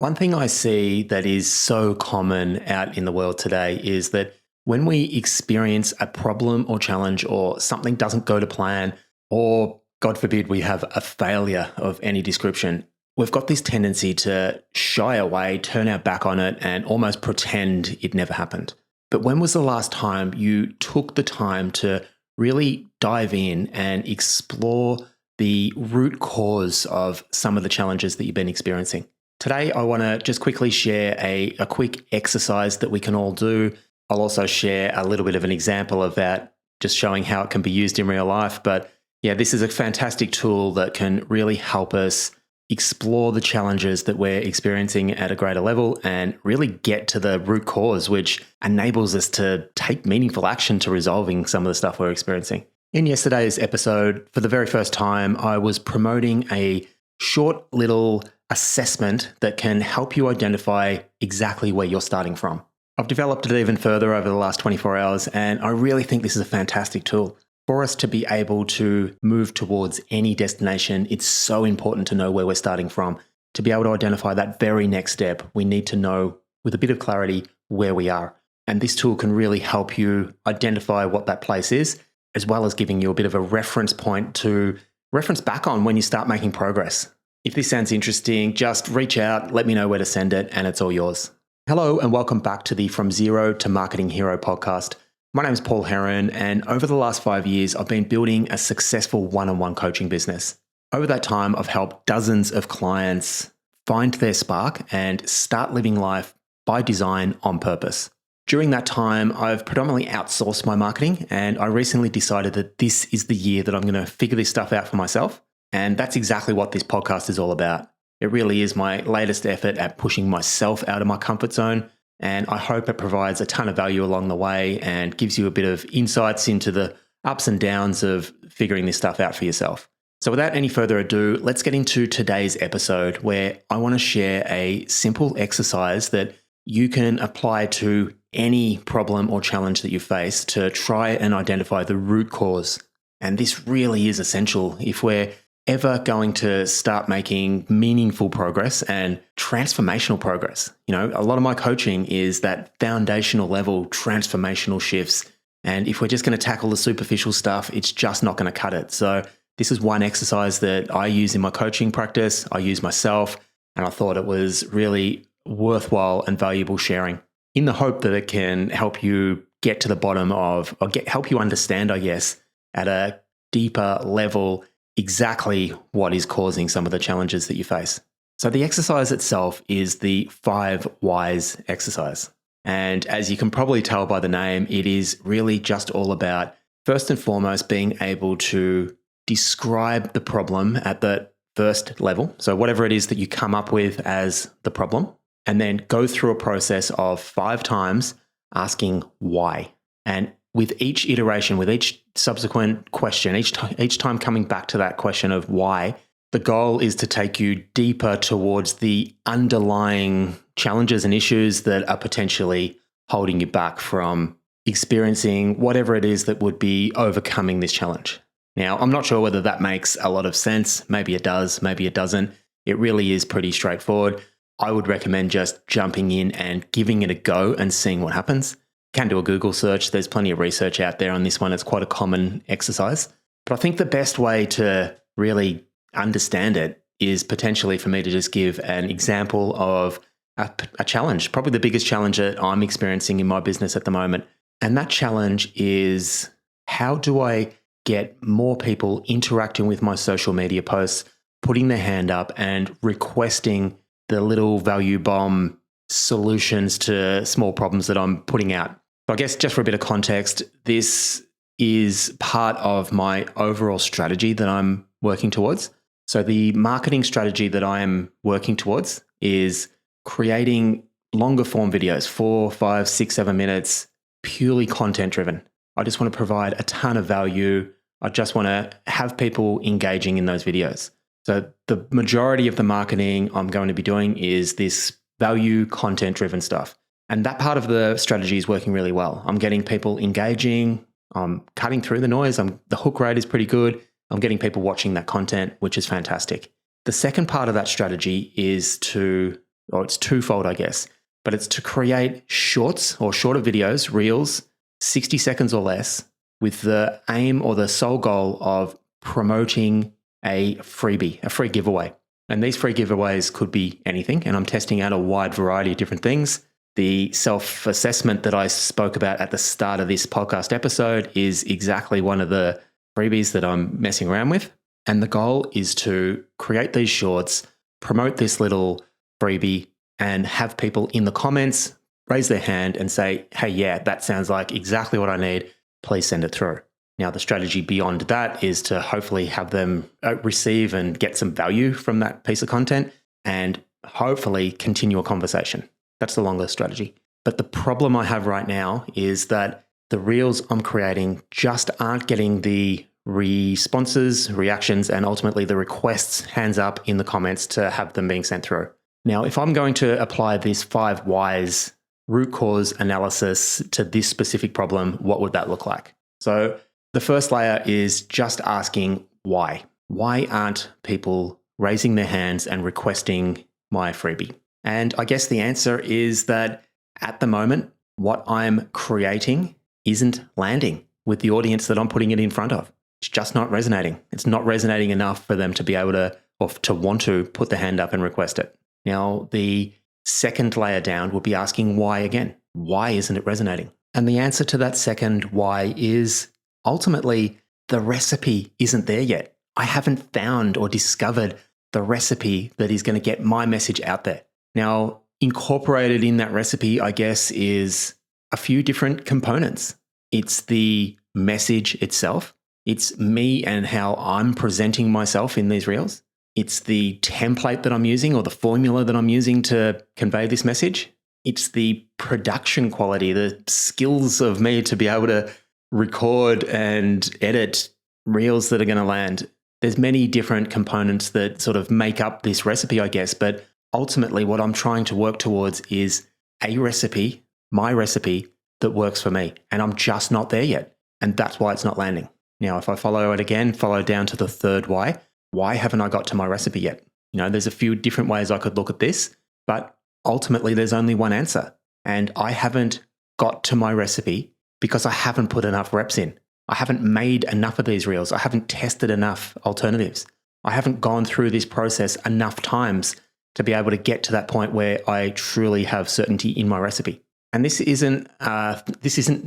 One thing I see that is so common out in the world today is that when we experience a problem or challenge or something doesn't go to plan, or God forbid we have a failure of any description, we've got this tendency to shy away, turn our back on it, and almost pretend it never happened. But when was the last time you took the time to really dive in and explore the root cause of some of the challenges that you've been experiencing? Today, I want to just quickly share a quick exercise that we can all do. I'll also share a little bit of an example of that, just showing how it can be used in real life. But yeah, this is a fantastic tool that can really help us explore the challenges that we're experiencing at a greater level and really get to the root cause, which enables us to take meaningful action to resolving some of the stuff we're experiencing. In yesterday's episode, for the very first time, I was promoting a short little assessment that can help you identify exactly where you're starting from. I've developed it even further over the last 24 hours, and I really think this is a fantastic tool. For us to be able to move towards any destination, it's so important to know where we're starting from. To be able to identify that very next step, we need to know with a bit of clarity where we are. And this tool can really help you identify what that place is, as well as giving you a bit of a reference point to reference back on when you start making progress. If this sounds interesting, just reach out, let me know where to send it, and it's all yours. Hello, and welcome back to the From Zero to Marketing Hero podcast. My name is Paul Heron, and over the last 5 years, I've been building a successful one-on-one coaching business. Over that time, I've helped dozens of clients find their spark and start living life by design on purpose. During that time, I've predominantly outsourced my marketing, and I recently decided that this is the year that I'm going to figure this stuff out for myself. And that's exactly what this podcast is all about. It really is my latest effort at pushing myself out of my comfort zone. And I hope it provides a ton of value along the way and gives you a bit of insights into the ups and downs of figuring this stuff out for yourself. So without any further ado, let's get into today's episode where I want to share a simple exercise that you can apply to any problem or challenge that you face to try and identify the root cause. And this really is essential if we're ever going to start making meaningful progress and transformational progress. You know, a lot of my coaching is that foundational level transformational shifts. And if we're just going to tackle the superficial stuff, it's just not going to cut it. So this is one exercise that I use in my coaching practice. I use myself, and I thought it was really worthwhile and valuable sharing in the hope that it can help you get to the bottom of, or help you understand, I guess, at a deeper level, exactly what is causing some of the challenges that you face. So the exercise itself is the 5 whys exercise. And as you can probably tell by the name, it is really just all about, first and foremost, being able to describe the problem at the first level. So whatever it is that you come up with as the problem, and then go through a process of 5 times asking why. And with each iteration, with each subsequent question, each time coming back to that question of why, the goal is to take you deeper towards the underlying challenges and issues that are potentially holding you back from experiencing whatever it is that would be overcoming this challenge. Now, I'm not sure whether that makes a lot of sense. Maybe it does, maybe it doesn't. It really is pretty straightforward. I would recommend just jumping in and giving it a go and seeing what happens. Can do a Google search. There's plenty of research out there on this one. It's quite a common exercise. But I think the best way to really understand it is potentially for me to just give an example of a challenge, probably the biggest challenge that I'm experiencing in my business at the moment. And that challenge is, how do I get more people interacting with my social media posts, putting their hand up and requesting the little value bomb solutions to small problems that I'm putting out. So I guess just for a bit of context, this is part of my overall strategy that I'm working towards. So the marketing strategy that I am working towards is creating longer form videos, 4, 5, 6, 7 minutes, purely content driven. I just want to provide a ton of value. I just want to have people engaging in those videos. So the majority of the marketing I'm going to be doing is this value content driven stuff. And that part of the strategy is working really well. I'm getting people engaging. I'm cutting through the noise. The hook rate is pretty good. I'm getting people watching that content, which is fantastic. The second part of that strategy is to or it's twofold, I guess, but it's to create shorts or shorter videos, reels, 60 seconds or less, with the aim or the sole goal of promoting a freebie, a free giveaway. And these free giveaways could be anything, and I'm testing out a wide variety of different things. The self-assessment that I spoke about at the start of this podcast episode is exactly one of the freebies that I'm messing around with. And the goal is to create these shorts, promote this little freebie, and have people in the comments raise their hand and say, hey, yeah, that sounds like exactly what I need. Please send it through. Now, the strategy beyond that is to hopefully have them receive and get some value from that piece of content and hopefully continue a conversation. That's the longer strategy. But the problem I have right now is that the reels I'm creating just aren't getting the responses, reactions, and ultimately the requests, hands up in the comments to have them being sent through. Now, if I'm going to apply this 5 whys root cause analysis to this specific problem, what would that look like? So the first layer is just asking why. Why aren't people raising their hands and requesting my freebie? And I guess the answer is that at the moment, what I'm creating isn't landing with the audience that I'm putting it in front of. It's just not resonating. It's not resonating enough for them to be able to, or to want to put the hand up and request it. Now, the second layer down would be asking why again. Why isn't it resonating? And the answer to that second why is ultimately the recipe isn't there yet. I haven't found or discovered the recipe that is going to get my message out there. Now, incorporated in that recipe, I guess, is a few different components. It's the message itself. It's me and how I'm presenting myself in these reels. It's the template that I'm using or the formula that I'm using to convey this message. It's the production quality, the skills of me to be able to record and edit reels that are going to land. There's many different components that sort of make up this recipe, I guess, but ultimately what I'm trying to work towards is a recipe, my recipe, that works for me. And I'm just not there yet. And that's why it's not landing. Now, if I follow it again, follow down to the third why haven't I got to my recipe yet? You know, there's a few different ways I could look at this, but ultimately there's only one answer. And I haven't got to my recipe because I haven't put enough reps in. I haven't made enough of these reels. I haven't tested enough alternatives. I haven't gone through this process enough times to be able to get to that point where I truly have certainty in my recipe. And this isn't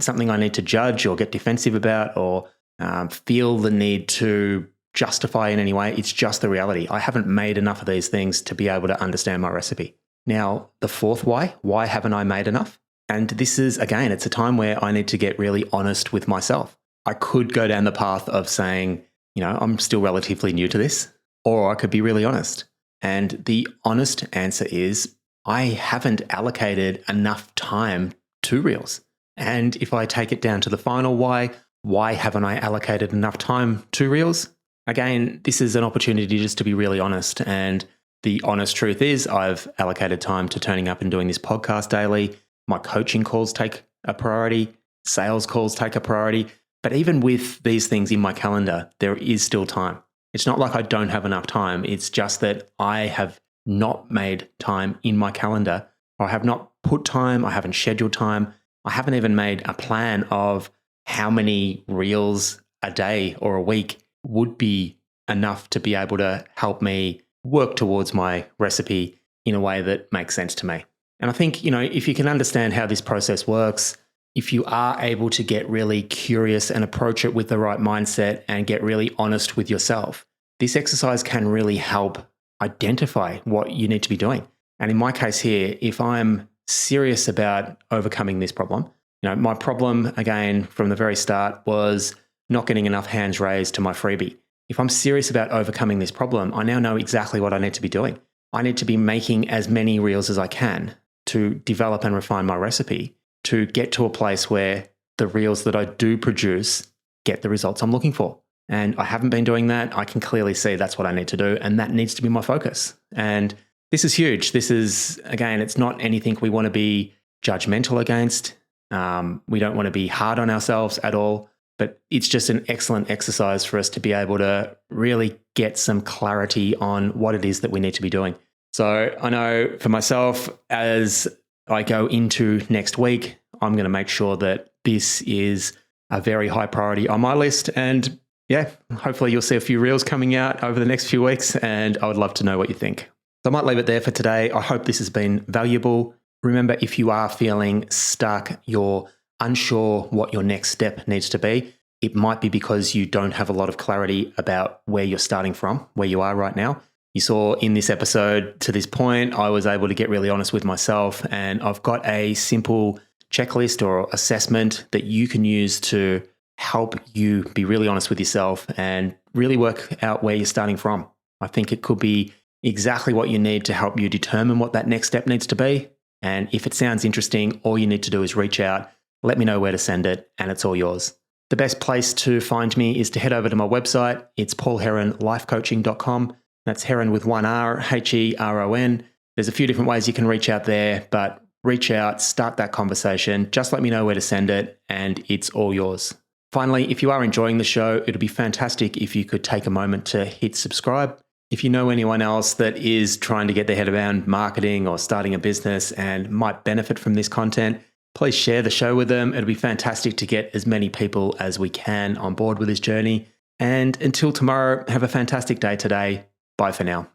something I need to judge or get defensive about or feel the need to justify in any way. It's just the reality. I haven't made enough of these things to be able to understand my recipe. Now, the fourth why haven't I made enough? And this is, again, it's a time where I need to get really honest with myself. I could go down the path of saying, you know, I'm still relatively new to this, or I could be really honest. And the honest answer is I haven't allocated enough time to reels. And if I take it down to the final why haven't I allocated enough time to reels? Again, this is an opportunity just to be really honest. And the honest truth is I've allocated time to turning up and doing this podcast daily. My coaching calls take a priority. Sales calls take a priority. But even with these things in my calendar, there is still time. It's not like I don't have enough time. It's just that I have not made time in my calendar, or I have not put time, I haven't scheduled time. I haven't even made a plan of how many reels a day or a week would be enough to be able to help me work towards my recipe in a way that makes sense to me. And I think, you know, if you can understand how this process works, if you are able to get really curious and approach it with the right mindset and get really honest with yourself, this exercise can really help identify what you need to be doing. And in my case here, if I'm serious about overcoming this problem, you know, my problem, again, from the very start was not getting enough hands raised to my freebie. If I'm serious about overcoming this problem, I now know exactly what I need to be doing. I need to be making as many reels as I can to develop and refine my recipe to get to a place where the reels that I do produce get the results I'm looking for. And I haven't been doing that. I can clearly see that's what I need to do. And that needs to be my focus. And this is huge. This is, again, it's not anything we want to be judgmental against. We don't want to be hard on ourselves at all. But it's just an excellent exercise for us to be able to really get some clarity on what it is that we need to be doing. So I know for myself, as I go into next week, I'm going to make sure that this is a very high priority on my list. And yeah, hopefully you'll see a few reels coming out over the next few weeks, and I would love to know what you think. So I might leave it there for today. I hope this has been valuable. Remember, if you are feeling stuck, you're unsure what your next step needs to be, it might be because you don't have a lot of clarity about where you're starting from, where you are right now. You saw in this episode to this point, I was able to get really honest with myself, and I've got a simple checklist or assessment that you can use to help you be really honest with yourself and really work out where you're starting from. I think it could be exactly what you need to help you determine what that next step needs to be. And if it sounds interesting, all you need to do is reach out, let me know where to send it, and it's all yours. The best place to find me is to head over to my website. It's paulheronlifecoaching.com. That's Heron with one R, Heron. There's a few different ways you can reach out there, but reach out, start that conversation. Just let me know where to send it, and it's all yours. Finally, if you are enjoying the show, it'd be fantastic if you could take a moment to hit subscribe. If you know anyone else that is trying to get their head around marketing or starting a business and might benefit from this content, please share the show with them. It'll be fantastic to get as many people as we can on board with this journey. And until tomorrow, have a fantastic day today. Bye for now.